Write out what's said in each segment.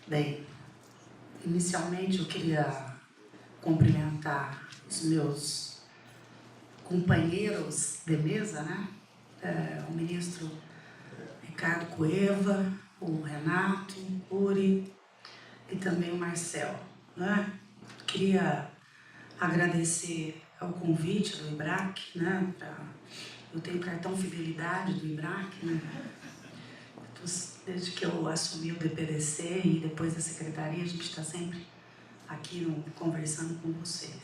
Bem, inicialmente eu queria cumprimentar os meus companheiros de mesa, né? O ministro Ricardo Cueva, o Renato, o Uri e também o Marcel, né? Queria agradecer ao convite do IBRAC, né? Eu tenho cartão fidelidade do IBRAC, né? Desde que eu assumi o DPDC e depois a secretaria, a gente está sempre aqui conversando com vocês.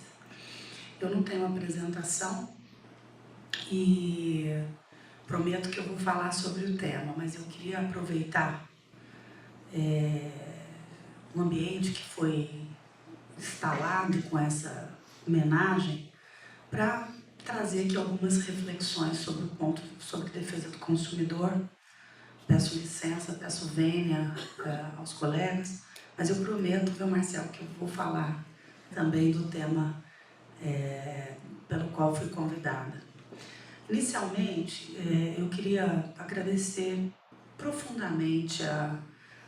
Eu não tenho apresentação e prometo que eu vou falar sobre o tema, mas eu queria aproveitar o ambiente que foi instalado com essa homenagem para trazer aqui algumas reflexões sobre o ponto sobre defesa do consumidor. Peço licença, peço vênia aos colegas, mas eu prometo, viu, Marcelo, que eu vou falar também do tema pelo qual fui convidada. Inicialmente, eu queria agradecer profundamente a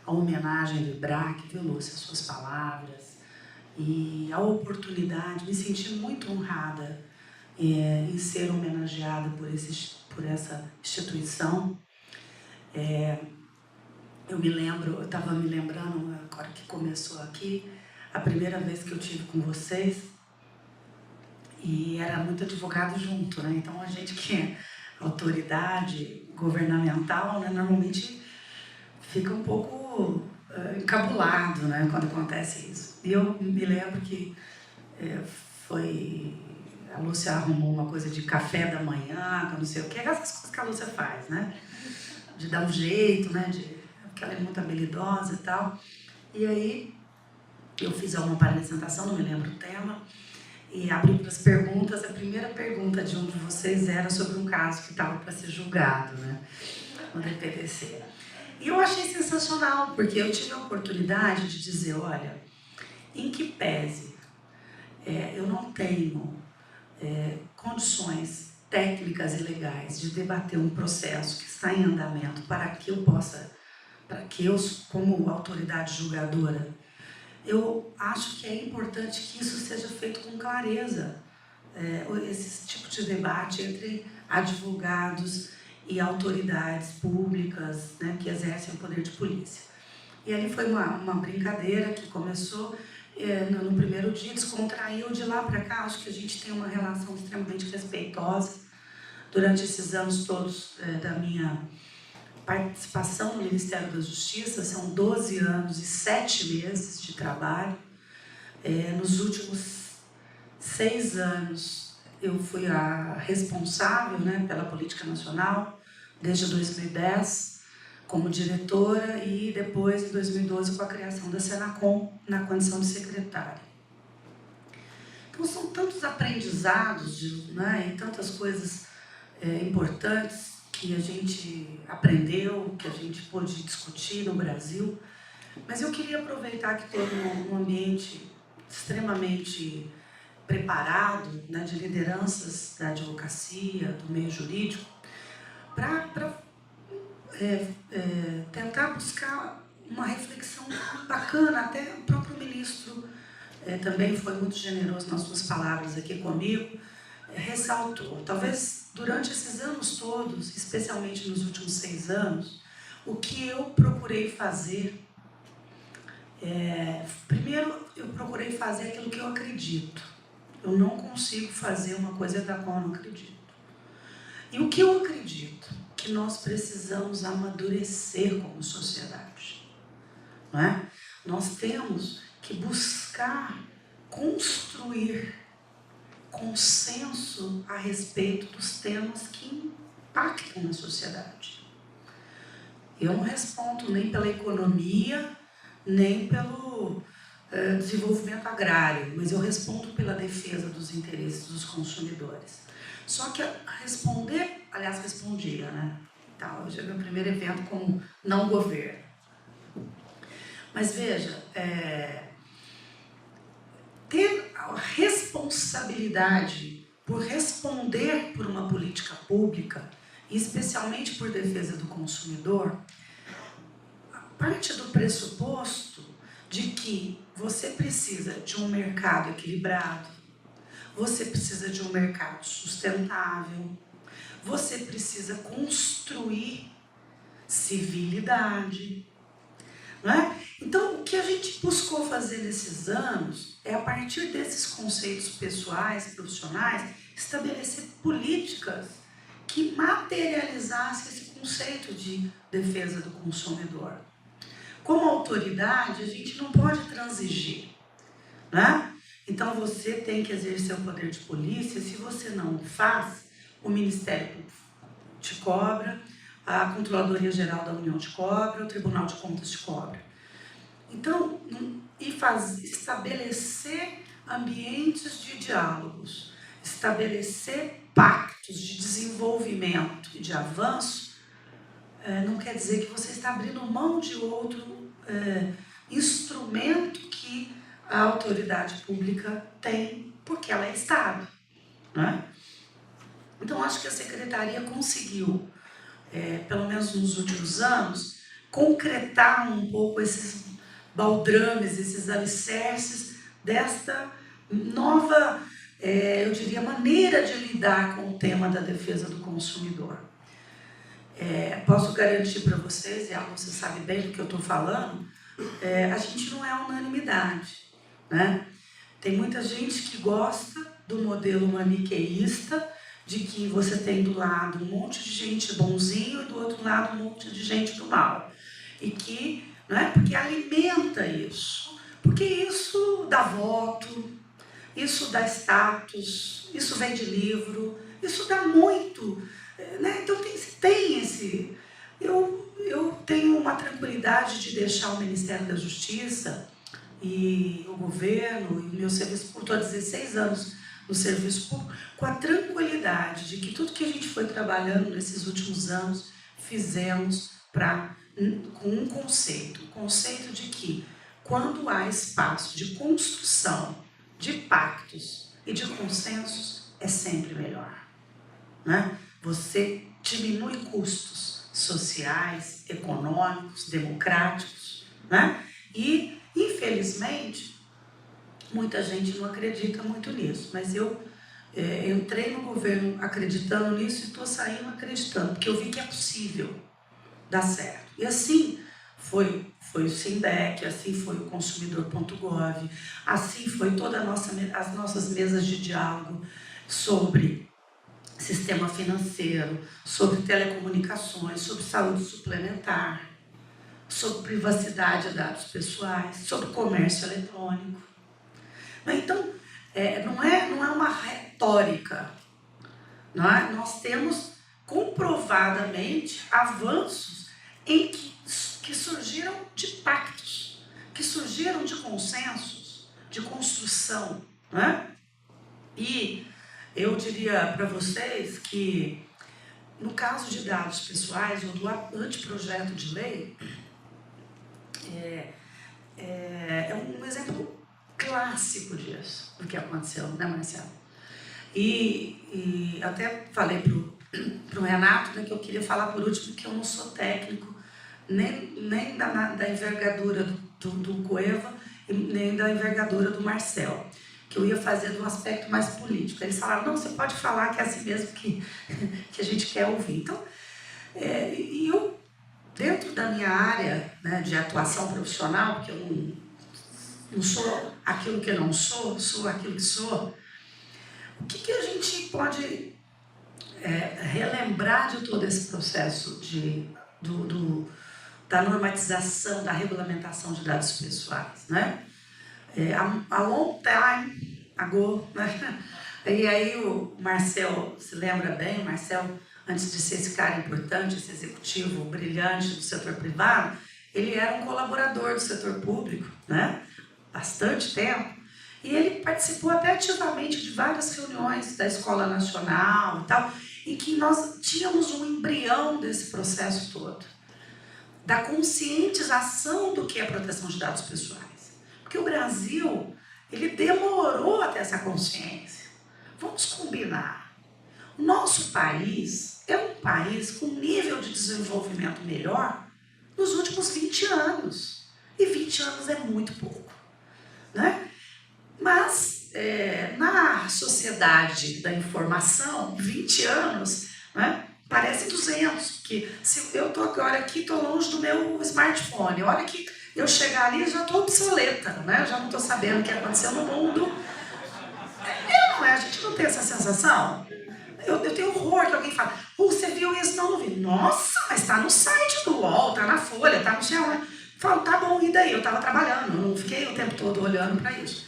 homenagem do IBRAC, viu, Lúcia, as suas palavras, e a oportunidade, me senti muito honrada em ser homenageada por essa instituição. Eu estava me lembrando, agora que começou aqui, a primeira vez que eu tive com vocês, e era muito advogado junto, né? Então a gente que é autoridade governamental, né, normalmente fica um pouco encabulado, né, quando acontece isso. E eu me lembro que a Lúcia arrumou uma coisa de café da manhã, que não sei o que, essas coisas que a Lúcia faz, né? De dar um jeito, né? Porque ela é muito habilidosa e tal. E aí eu fiz alguma apresentação, não me lembro o tema, e abri para as perguntas. A primeira pergunta de um de vocês era sobre um caso que estava para ser julgado, né? No DPDC. E eu achei sensacional, porque eu tive a oportunidade de dizer, olha, em que pese eu não tenho condições técnicas e legais de debater um processo que está em andamento para que eu, como autoridade julgadora, eu acho que é importante que isso seja feito com clareza, esse tipo de debate entre advogados e autoridades públicas, né, que exercem o poder de polícia. E ali foi uma brincadeira que começou no primeiro dia, descontraiu. De lá para cá, acho que a gente tem uma relação extremamente respeitosa. Durante esses anos todos da minha participação no Ministério da Justiça, são 12 anos e 7 meses de trabalho. Nos últimos 6 anos, eu fui a responsável, né, pela política nacional, desde 2010, como diretora, e depois, em 2012, com a criação da Senacom, na condição de secretária. Então, são tantos aprendizados, né, e tantas coisas importantes que a gente aprendeu, que a gente pôde discutir no Brasil. Mas eu queria aproveitar que estou num ambiente extremamente preparado, né, de lideranças da advocacia, do meio jurídico, para tentar buscar uma reflexão bacana. Até o próprio ministro também foi muito generoso nas suas palavras aqui comigo, ressaltou, talvez durante esses anos todos, especialmente nos últimos 6 anos, o que eu procurei fazer, primeiro eu procurei fazer aquilo que eu acredito. Eu não consigo fazer uma coisa da qual eu não acredito. E o que eu acredito? Que nós precisamos amadurecer como sociedade, não é? Nós temos que buscar construir consenso a respeito dos temas que impactam na sociedade. Eu não respondo nem pela economia, nem pelo desenvolvimento agrário, mas eu respondo pela defesa dos interesses dos consumidores. Só que respondia, né? Então, hoje é meu primeiro evento como não governo. Mas veja, ter a responsabilidade por responder por uma política pública, especialmente por defesa do consumidor, parte do pressuposto de que você precisa de um mercado equilibrado, você precisa de um mercado sustentável, você precisa construir civilidade, não é? Então, o que a gente buscou fazer nesses anos é, a partir desses conceitos pessoais, profissionais, estabelecer políticas que materializassem esse conceito de defesa do consumidor. Como autoridade, a gente não pode transigir, né? Então, você tem que exercer o poder de polícia. Se você não o faz, o Ministério Público te cobra, a Controladoria Geral da União te cobra, o Tribunal de Contas te cobra. Então, estabelecer ambientes de diálogos, estabelecer pactos de desenvolvimento e de avanço, não quer dizer que você está abrindo mão de outro instrumento que a autoridade pública tem, porque ela é Estado, né? Então, acho que a Secretaria conseguiu, pelo menos nos últimos anos, concretar um pouco esses baldrames, esses alicerces desta nova, eu diria, maneira de lidar com o tema da defesa do consumidor. Posso garantir para vocês, e você sabe bem do que eu estou falando, a gente não é unanimidade, né? Tem muita gente que gosta do modelo maniqueísta, de que você tem do lado um monte de gente bonzinho e do outro lado um monte de gente do mal. E que, não é? Porque alimenta isso. Porque isso dá voto, isso dá status, isso vende livro, isso dá muito, né? Então tem esse... Eu tenho uma tranquilidade de deixar o Ministério da Justiça e o governo e o meu serviço público, estou há 16 anos no serviço público, com a tranquilidade de que tudo que a gente foi trabalhando nesses últimos anos, fizemos com um conceito, o conceito de que quando há espaço de construção, de pactos e de consensos, é sempre melhor, né? Você diminui custos sociais, econômicos, democráticos, né? E, infelizmente, muita gente não acredita muito nisso, mas eu entrei no governo acreditando nisso e estou saindo acreditando, porque eu vi que é possível dar certo. E assim foi o Sindec, assim foi o Consumidor.gov, assim foi todas as nossas mesas de diálogo sobre sistema financeiro, sobre telecomunicações, sobre saúde suplementar, sobre privacidade de dados pessoais, sobre comércio eletrônico. Então, não é uma retórica. Não é? Nós temos comprovadamente avanços que surgiram de pactos, que surgiram de consensos, de construção. Não é? E eu diria para vocês que, no caso de dados pessoais, ou do anteprojeto de lei, é um exemplo clássico disso, do que aconteceu, né, Marcelo? E até falei pro Renato, né, que eu queria falar por último que eu não sou técnico, nem da envergadura do Cueva, nem da envergadura do Marcel, que eu ia fazer de um aspecto mais político. Eles falaram, não, você pode falar que é assim mesmo que a gente quer ouvir. Então, e eu, dentro da minha área, né, de atuação profissional, porque eu não sou aquilo que eu não sou, sou aquilo que sou, o que a gente pode relembrar de todo esse processo da normatização, da regulamentação de dados pessoais, né? A long time ago, né? E aí o Marcel, se lembra bem, o Marcel, antes de ser esse cara importante, esse executivo brilhante do setor privado, ele era um colaborador do setor público, né? Bastante tempo. E ele participou até ativamente de várias reuniões da Escola Nacional e tal, em que nós tínhamos um embrião desse processo todo, da conscientização do que é proteção de dados pessoais. Porque o Brasil, ele demorou até essa consciência. Vamos combinar. O nosso país é um país com nível de desenvolvimento melhor nos últimos 20 anos. E 20 anos é muito pouco, né? Mas na sociedade da informação, 20 anos, né, parece 200, porque se eu estou agora aqui, estou longe do meu smartphone, a hora que eu chegar ali, eu já estou obsoleta, né? Eu já não estou sabendo o que aconteceu no mundo. Não é? A gente não tem essa sensação? Eu tenho horror que alguém fala, você viu isso? Não, não vi. Nossa, mas está no site do UOL, está na Folha, está no sei onde. Eu falo, tá bom, e daí? Eu estava trabalhando, não fiquei o tempo todo olhando para isso.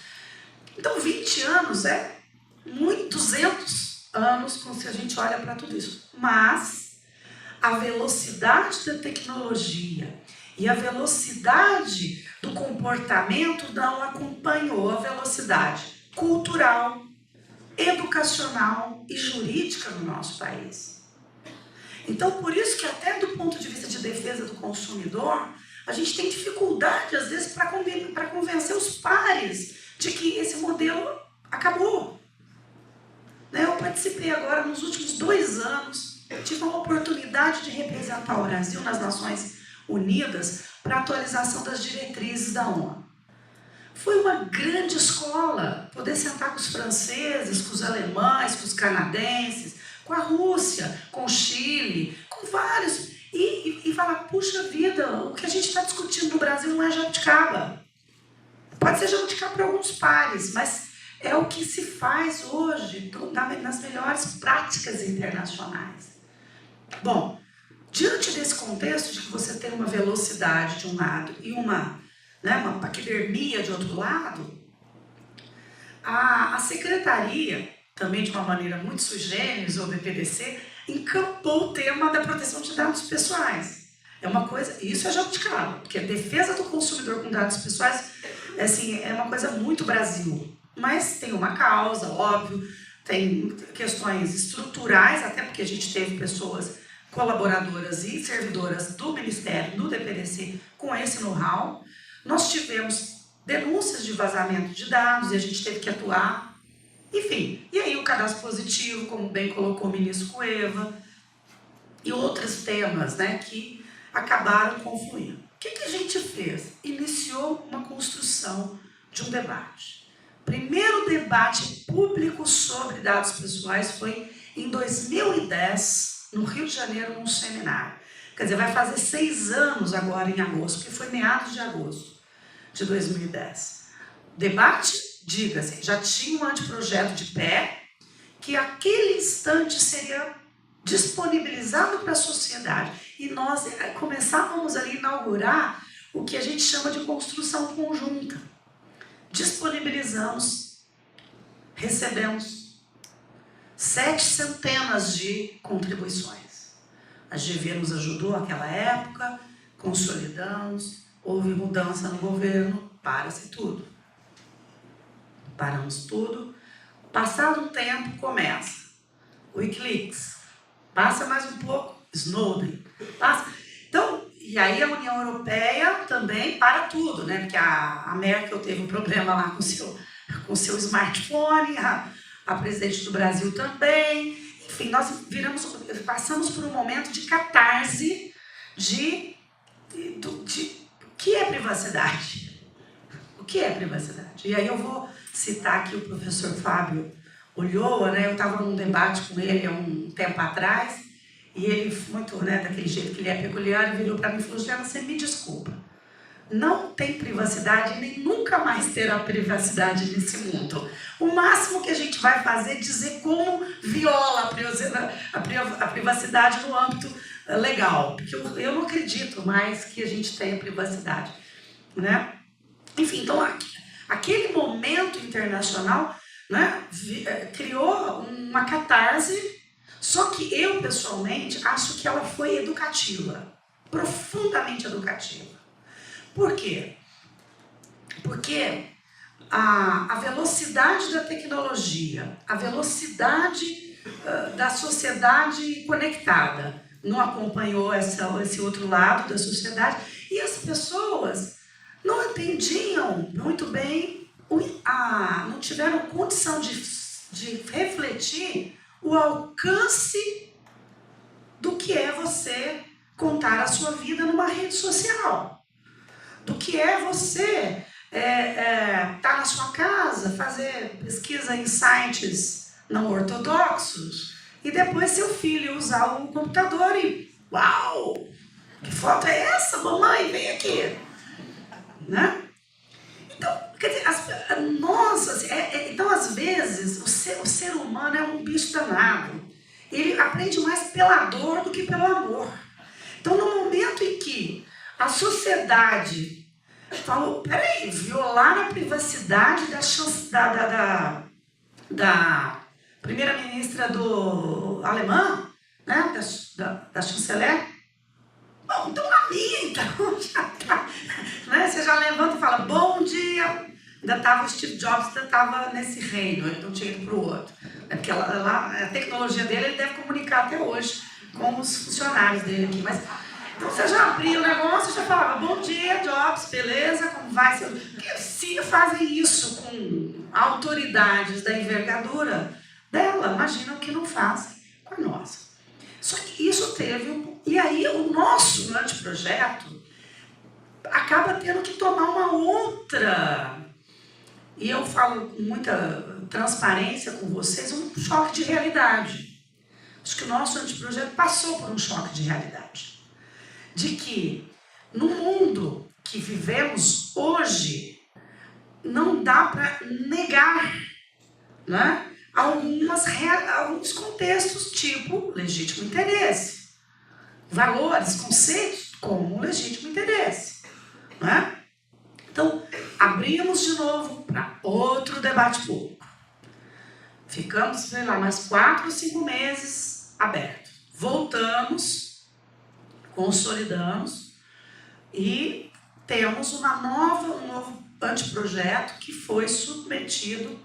Então, 20 anos é muito, 200 anos se a gente olha para tudo isso. Mas a velocidade da tecnologia e a velocidade do comportamento não acompanhou a velocidade cultural, educacional e jurídica no nosso país. Então, por isso que até do ponto de vista de defesa do consumidor, a gente tem dificuldade, às vezes, para convencer os pares de que esse modelo acabou. Eu participei agora, nos últimos 2 anos, tive uma oportunidade de representar o Brasil nas Nações Unidas para a atualização das diretrizes da ONU. Foi uma grande escola poder sentar com os franceses, com os alemães, com os canadenses, com a Rússia, com o Chile, com vários, e falar, puxa vida, o que a gente está discutindo no Brasil não é jabuticaba. Pode ser jabuticaba para alguns pares, mas é o que se faz hoje nas melhores práticas internacionais. Bom, diante desse contexto de que você tem uma velocidade de um lado e uma paquidermia de outro lado, a secretaria, também de uma maneira muito sui generis, ou BPDC, encampou o tema da proteção de dados pessoais. É uma coisa, isso é jabuticaba, porque a defesa do consumidor com dados pessoais é uma coisa muito Brasil. Mas tem uma causa, óbvio, tem questões estruturais, até porque a gente teve pessoas colaboradoras e servidoras do Ministério, do DPDC, com esse know-how. Nós tivemos denúncias de vazamento de dados e a gente teve que atuar. Enfim, e aí o cadastro positivo, como bem colocou o ministro Cueva, e outros temas, né, que acabaram confluindo. O que a gente fez? Iniciou uma construção de um debate. O primeiro debate público sobre dados pessoais foi em 2010, no Rio de Janeiro, num seminário. Quer dizer, vai fazer 6 anos agora em agosto, porque foi meados de agosto de 2010. Debate, diga-se, já tinha um anteprojeto de pé, que aquele instante seria disponibilizado para a sociedade. E nós começávamos a inaugurar o que a gente chama de construção conjunta. Disponibilizamos, recebemos 7 centenas de contribuições. A GV nos ajudou naquela época, consolidamos, houve mudança no governo, para-se tudo. Paramos tudo. Passado um tempo, começa Wikileaks. Passa mais um pouco, Snowden. Passa. Então, e aí a União Europeia também para tudo, né? Porque a Merkel teve um problema lá com seu smartphone, a presidente do Brasil também. Enfim, nós passamos por um momento de catarse de o que é privacidade. O que é privacidade? E aí eu vou citar aqui o professor Fábio Ulloa, né? Eu estava num debate com ele há um tempo atrás, e ele, muito, né, daquele jeito que ele é peculiar, virou para mim e falou, Juliana, você me desculpa, não tem privacidade, nem nunca mais terá privacidade nesse mundo. O máximo que a gente vai fazer é dizer como viola a privacidade no âmbito legal, porque eu não acredito mais que a gente tenha privacidade, né? Enfim, então aquele momento internacional, né, criou uma catarse, só que eu, pessoalmente, acho que ela foi educativa, profundamente educativa. Por quê? Porque a velocidade da tecnologia, a velocidade da sociedade conectada, não acompanhou esse outro lado da sociedade, e as pessoas não entendiam muito bem, não tiveram condição de refletir o alcance do que é você contar a sua vida numa rede social. do que é você estar na sua casa, fazer pesquisa em sites não ortodoxos, e depois seu filho usar o computador e, uau, que foto é essa, mamãe? Vem aqui. Né? Então, quer dizer, então às vezes o ser humano é um bicho danado. Ele aprende mais pela dor do que pelo amor. Então, no momento em que a sociedade falou, peraí, violar a privacidade da primeira-ministra do alemã, né, da chanceler, bom, então a minha, então, já tá, né, você já levanta e fala, bom dia, ainda estava o Steve Jobs, ainda estava nesse reino, ele não tinha ido para o outro, porque a tecnologia dele, ele deve comunicar até hoje com os funcionários dele aqui, mas então você já abria o negócio e já falava, bom dia, Jobs, beleza, como vai? Porque se fazem isso com autoridades da envergadura dela, imagina o que não fazem com a nossa. Só que isso teve... E aí o nosso anteprojeto acaba tendo que tomar uma outra... E eu falo com muita transparência com vocês, um choque de realidade. Acho que o nosso anteprojeto passou por um choque de realidade. De que no mundo que vivemos hoje, não dá para negar, né, alguns contextos, tipo legítimo interesse, valores, conceitos como legítimo interesse. Né? Então, abrimos de novo para outro debate público. Ficamos, sei lá, mais 4 ou 5 meses abertos. Voltamos, consolidamos e temos um novo anteprojeto que foi submetido,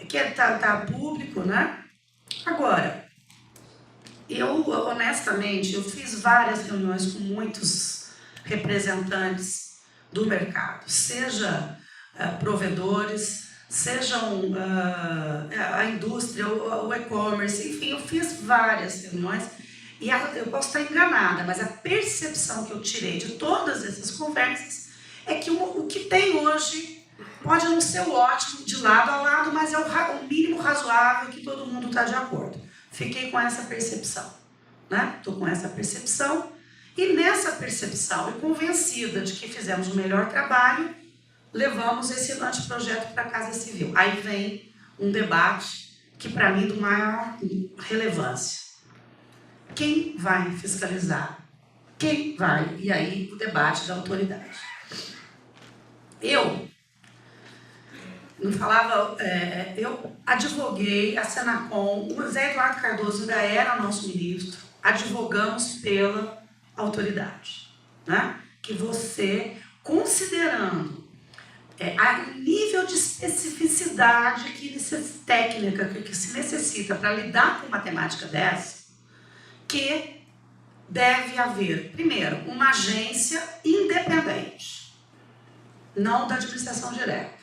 que está público, né? Agora, eu honestamente, eu fiz várias reuniões com muitos representantes do mercado, seja provedores, sejam a indústria, o e-commerce, enfim, eu fiz várias reuniões. E eu posso estar enganada, mas a percepção que eu tirei de todas essas conversas é que o que tem hoje pode não ser o ótimo de lado a lado, mas é o mínimo razoável que todo mundo está de acordo. Fiquei com essa percepção. Né? Estou com essa percepção e nessa percepção e convencida de que fizemos o melhor trabalho, levamos esse anteprojeto para a Casa Civil. Aí vem um debate que para mim é de maior relevância. Quem vai fiscalizar? Quem vai? E aí o debate da autoridade. Eu não falava, eu advoguei a Senacom, o Zé Eduardo Cardoso ainda era nosso ministro, advogamos pela autoridade, né? Que você, considerando o nível de especificidade técnica que se necessita para lidar com matemática dessa, que deve haver, primeiro, uma agência independente, não da administração direta.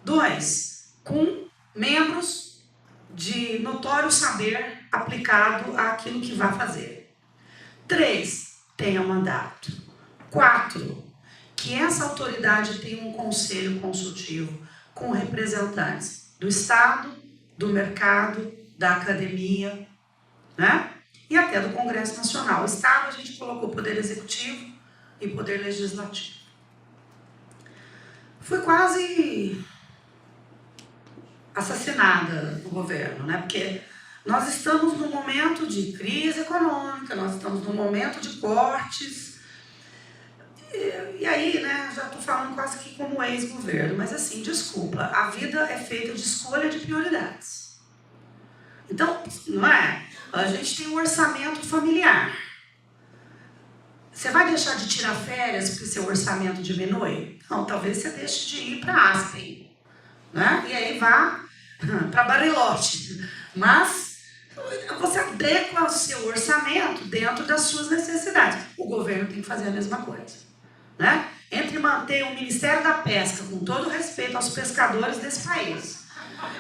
2, com membros de notório saber aplicado àquilo que vai fazer. 3, tenha mandato. 4, que essa autoridade tenha um conselho consultivo com representantes do Estado, do mercado, da academia, né? E até do Congresso Nacional. O Estado a gente colocou Poder Executivo e Poder Legislativo. Fui quase assassinada no governo, né? Porque nós estamos num momento de crise econômica, nós estamos num momento de cortes. E aí, né, já estou falando quase que como ex-governo, mas assim, desculpa, a vida é feita de escolha de prioridades. Então, não é? A gente tem um orçamento familiar. Você vai deixar de tirar férias porque seu orçamento diminui? Não, talvez você deixe de ir para Aspen, né? E aí vá para Bariloche. Mas você adequa o seu orçamento dentro das suas necessidades. O governo tem que fazer a mesma coisa, né? Entre manter o Ministério da Pesca, com todo respeito aos pescadores desse país,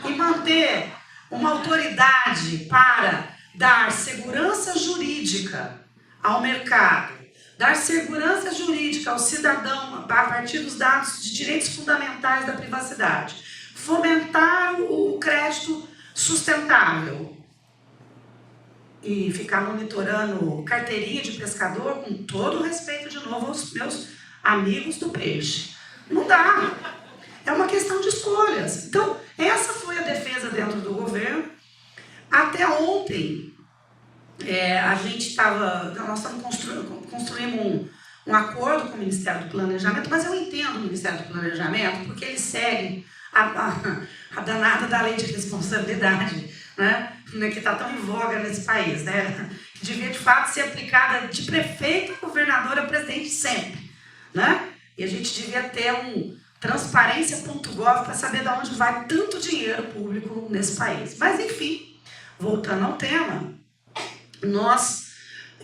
e manter uma autoridade para dar segurança jurídica ao mercado, dar segurança jurídica ao cidadão a partir dos dados de direitos fundamentais da privacidade, fomentar o crédito sustentável e ficar monitorando carteirinha de pescador, com todo o respeito, de novo, aos meus amigos do peixe. Não dá. É uma questão de escolhas. Então, essa foi a defesa dentro do governo. Até ontem, nós estamos construindo um acordo com o Ministério do Planejamento, mas eu entendo o Ministério do Planejamento porque ele segue a danada da lei de responsabilidade, né, que está tão em voga nesse país, né, que devia de fato ser aplicada de prefeito a governador a presidente sempre, né, e a gente devia ter transparência.gov para saber de onde vai tanto dinheiro público nesse país. Mas enfim, voltando ao tema, nós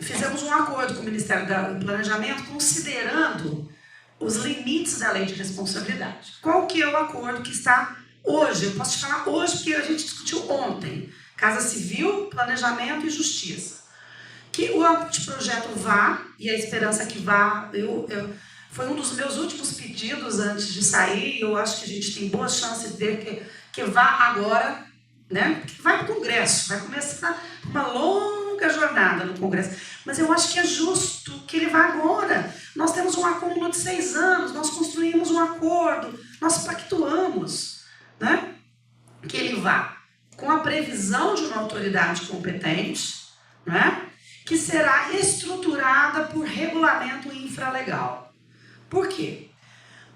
fizemos um acordo com o Ministério do Planejamento considerando os limites da lei de responsabilidade. Qual que é o acordo que está hoje? Eu posso te falar hoje porque a gente discutiu ontem. Casa Civil, Planejamento e Justiça. Que o anteprojeto vá, e a esperança que vá, foi um dos meus últimos pedidos antes de sair, eu acho que a gente tem boas chances de que vá agora, né? Que vai para o Congresso, vai começar uma longa jornada no Congresso. Mas eu acho que é justo que ele vá agora. Nós temos um acúmulo de 6 anos, nós construímos um acordo, nós pactuamos, né? Que ele vá com a previsão de uma autoridade competente, né? Que será estruturada por regulamento infralegal. Por quê?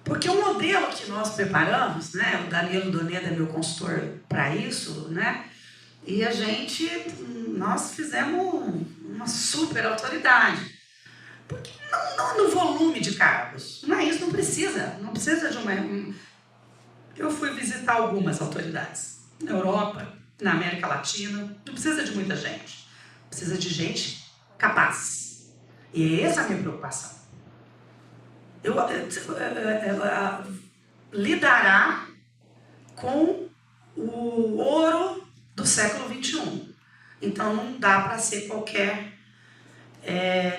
Porque o modelo que nós preparamos, né? O Danilo Doneda é meu consultor para isso, né? E nós fizemos uma super autoridade. Porque não no volume de cargos. Não é isso, não precisa de uma... Eu fui visitar algumas autoridades na Europa, na América Latina, não precisa de muita gente. Precisa de gente capaz. E essa é a minha preocupação. Lidará com o ouro do século XXI. Então não dá para ser qualquer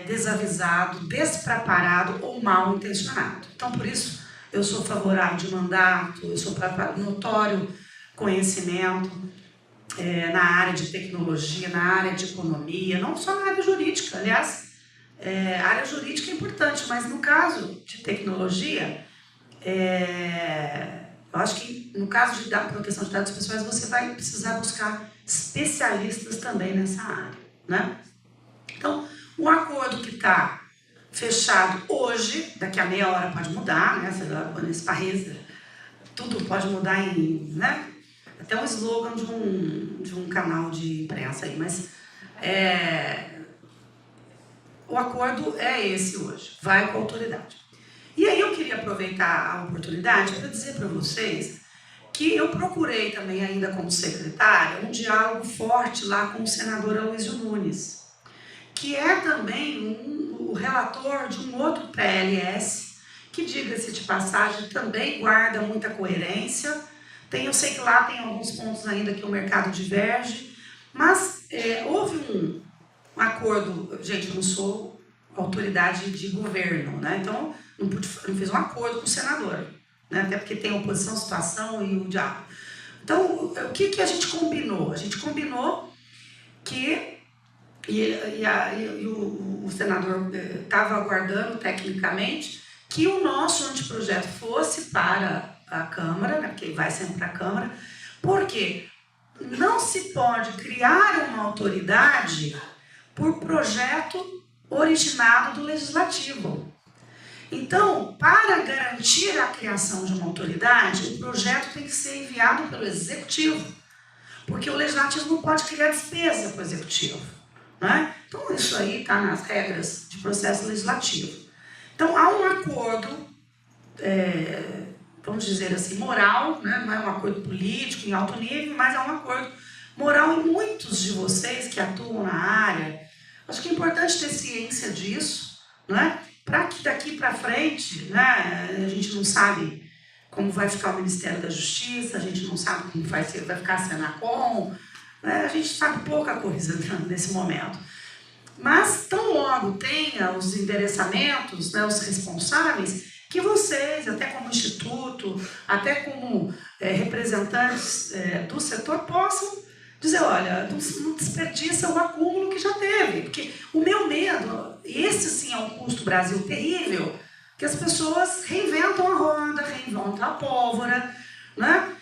desavisado, despreparado ou mal intencionado. Então por isso eu sou favorável de mandato, eu sou notório conhecimento na área de tecnologia, na área de economia, não só na área jurídica, aliás, a área jurídica é importante, mas no caso de tecnologia, eu acho que no caso de proteção de dados pessoais, você vai precisar buscar especialistas também nessa área, né? Então, um acordo que está fechado hoje, daqui a meia hora pode mudar, né? Nesse país, tudo pode mudar né? Até um slogan de um canal de imprensa aí, mas o acordo é esse hoje, vai com a autoridade. E aí eu queria aproveitar a oportunidade para dizer para vocês que eu procurei também, ainda como secretária, um diálogo forte lá com o senador Aloysio Nunes, que é também o relator de um outro PLS, que, diga-se de passagem, também guarda muita coerência. Eu sei que lá tem alguns pontos ainda que o mercado diverge, mas houve um acordo. Gente, eu não sou autoridade de governo, né? Então não fiz um acordo com o senador, né? Até porque tem oposição, situação e o diálogo. Então, o que a gente combinou? A gente combinou que o senador estava aguardando tecnicamente que o nosso anteprojeto fosse para a Câmara, né, porque vai sempre para a Câmara, porque não se pode criar uma autoridade por projeto originado do Legislativo. Então, para garantir a criação de uma autoridade, o projeto tem que ser enviado pelo Executivo, porque o Legislativo não pode criar despesa para o Executivo, né? Então, isso aí está nas regras de processo legislativo. Então, há um acordo, vamos dizer assim, moral, né? Não é um acordo político em alto nível, mas é um acordo moral, e muitos de vocês que atuam na área, acho que é importante ter ciência disso, né? Para que daqui para frente, né, a gente não sabe como vai ficar o Ministério da Justiça, a gente não sabe como vai ficar a Senacom, né? A gente sabe pouca coisa nesse momento. Mas tão logo tenha os endereçamentos, né, os responsáveis, que vocês, até como instituto, até como representantes do setor, possam dizer, olha, não desperdiça o acúmulo que já teve. Porque o meu medo, e esse sim é um custo Brasil terrível, que as pessoas reinventam a roda, reinventam a pólvora, né?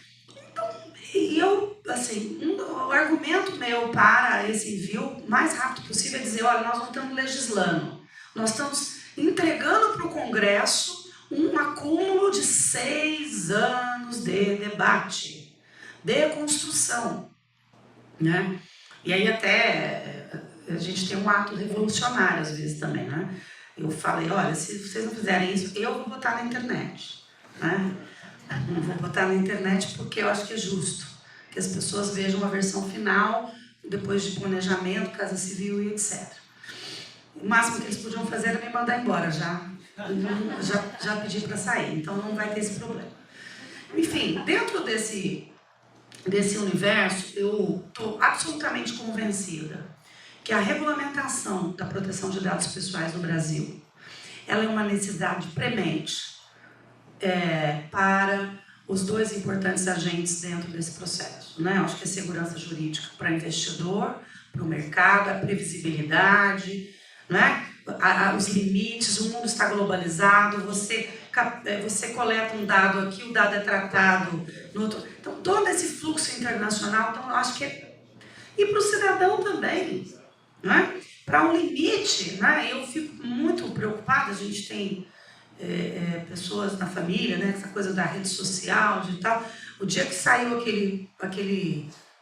Então, e eu, assim, o argumento meu para esse envio mais rápido possível é dizer, olha, nós não estamos legislando, nós estamos entregando para o Congresso um acúmulo de 6 anos de debate, de construção, né? E aí até a gente tem um ato revolucionário às vezes também, né? Eu falei, olha, se vocês não fizerem isso, eu vou botar na internet, né? Não vou botar na internet porque eu acho que é justo que as pessoas vejam uma versão final, depois de planejamento, casa civil e etc. O máximo que eles podiam fazer era me mandar embora, já pedi para sair, então não vai ter esse problema. Enfim, dentro desse universo, eu estou absolutamente convencida que a regulamentação da proteção de dados pessoais no Brasil, ela é uma necessidade premente para os dois importantes agentes dentro desse processo, né? Eu acho que é segurança jurídica para investidor, para o mercado, a previsibilidade, né? Os limites, o mundo está globalizado, você coleta um dado aqui, o dado é tratado no outro. Então, todo esse fluxo internacional, então, eu acho que é... E para o cidadão também, né? Para um limite, né? Eu fico muito preocupada, a gente tem pessoas na família, né? Essa coisa da rede social, de tal. O dia que saiu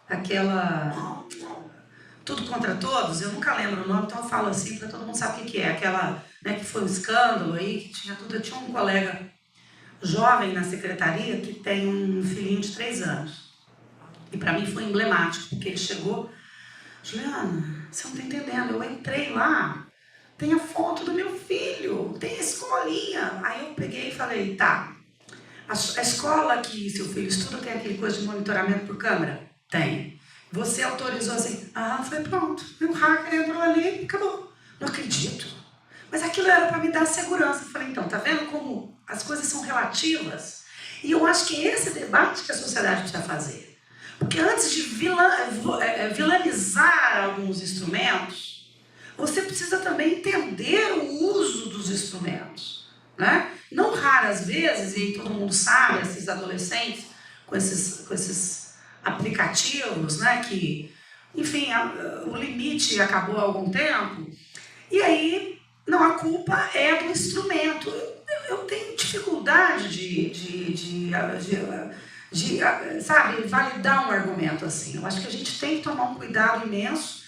aquela Tudo Contra Todos, eu nunca lembro o nome, então eu falo assim para todo mundo saber o que é. Aquela, né, que foi um escândalo aí, que tinha tudo. Eu tinha um colega jovem na secretaria que tem um filhinho de 3 anos. E para mim foi emblemático, porque ele chegou, Juliana, você não está entendendo, eu entrei lá, tem a foto do meu filho, tem a escolinha. Aí eu peguei e falei, tá, a escola que seu filho estuda tem aquele coisa de monitoramento por câmera? Tem. Você autorizou assim? Ah, foi pronto. O hacker entrou ali e acabou. Não acredito. Mas aquilo era para me dar segurança. Eu falei, então, tá vendo como as coisas são relativas? E eu acho que é esse debate que a sociedade precisa fazer. Porque antes de vilanizar alguns instrumentos, você precisa também entender o uso dos instrumentos, né? Não raras vezes, e todo mundo sabe, esses adolescentes com esses aplicativos, né, que, enfim, o limite acabou há algum tempo, e aí, não, a culpa é do instrumento. Eu tenho dificuldade sabe, validar um argumento assim. Eu acho que a gente tem que tomar um cuidado imenso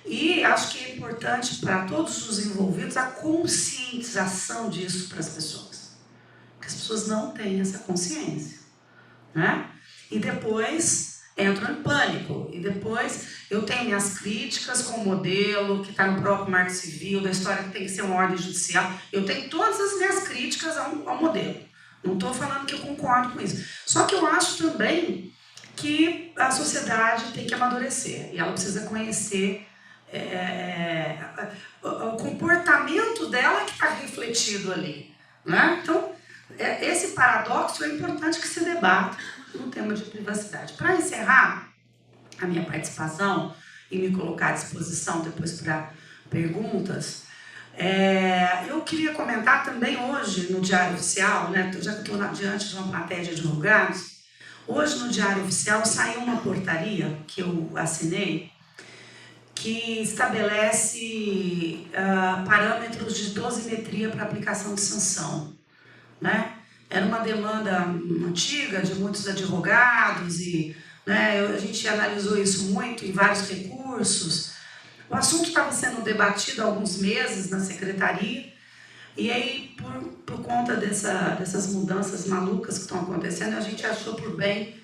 e acho que é importante para todos os envolvidos a conscientização disso para as pessoas. Porque as pessoas não têm essa consciência, né? E depois entram em pânico. E depois eu tenho minhas críticas com o modelo que está no próprio Marco Civil, da história que tem que ser uma ordem judicial. Eu tenho todas as minhas críticas ao modelo. Não estou falando que eu concordo com isso. Só que eu acho também que a sociedade tem que amadurecer. E ela precisa conhecer o comportamento dela que está refletido ali, né? Então, esse paradoxo é importante que se debata no tema de privacidade. Para encerrar a minha participação e me colocar à disposição depois para perguntas, eu queria comentar também hoje no Diário Oficial, né, já que estou diante de uma plateia de advogados, hoje no Diário Oficial saiu uma portaria que eu assinei que estabelece parâmetros de dosimetria para aplicação de sanção, né? Era uma demanda antiga de muitos advogados e, né, a gente analisou isso muito em vários recursos. O assunto estava sendo debatido há alguns meses na secretaria e aí, por conta dessas mudanças malucas que estão acontecendo, a gente achou por bem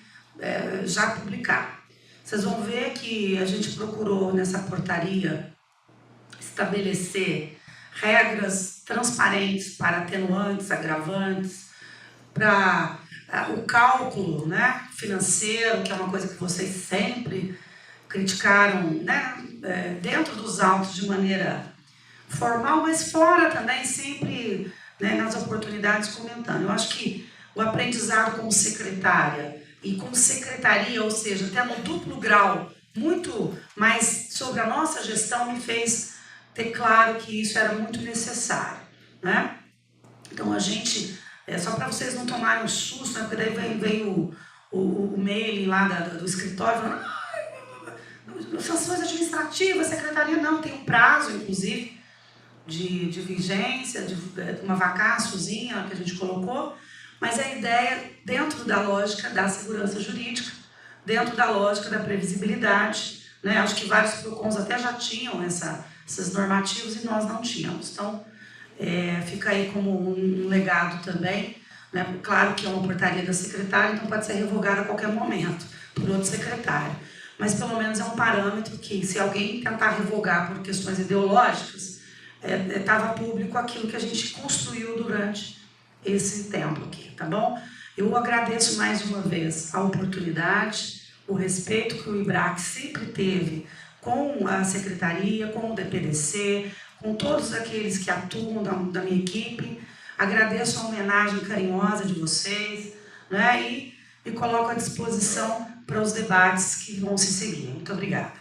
já publicar. Vocês vão ver que a gente procurou nessa portaria estabelecer regras transparentes para atenuantes, agravantes, para o cálculo, né, financeiro, que é uma coisa que vocês sempre criticaram, né, dentro dos autos de maneira formal, mas fora também, sempre, né, nas oportunidades comentando. Eu acho que o aprendizado como secretária e como secretaria, ou seja, tendo um duplo grau muito mais sobre a nossa gestão, me fez ter claro que isso era muito necessário, né? Então a gente, só para vocês não tomarem um susto, né, porque daí vem o mailing lá do escritório falando, sanções administrativas, secretaria não, tem um prazo, inclusive, de vigência, de uma vacáciozinha que a gente colocou, mas a ideia dentro da lógica da segurança jurídica, dentro da lógica da previsibilidade, né? Acho que vários PROCONs até já tinham esses normativos e nós não tínhamos. Então, fica aí como um legado também, né? Claro que é uma portaria da secretária, então pode ser revogada a qualquer momento por outro secretário. Mas pelo menos é um parâmetro que, se alguém tentar revogar por questões ideológicas, estava público aquilo que a gente construiu durante esse tempo aqui, tá bom? Eu agradeço mais uma vez a oportunidade, o respeito que o IBRAC sempre teve com a Secretaria, com o DPDC, com todos aqueles que atuam da minha equipe. Agradeço a homenagem carinhosa de vocês, né? E me coloco à disposição para os debates que vão se seguir. Muito obrigada.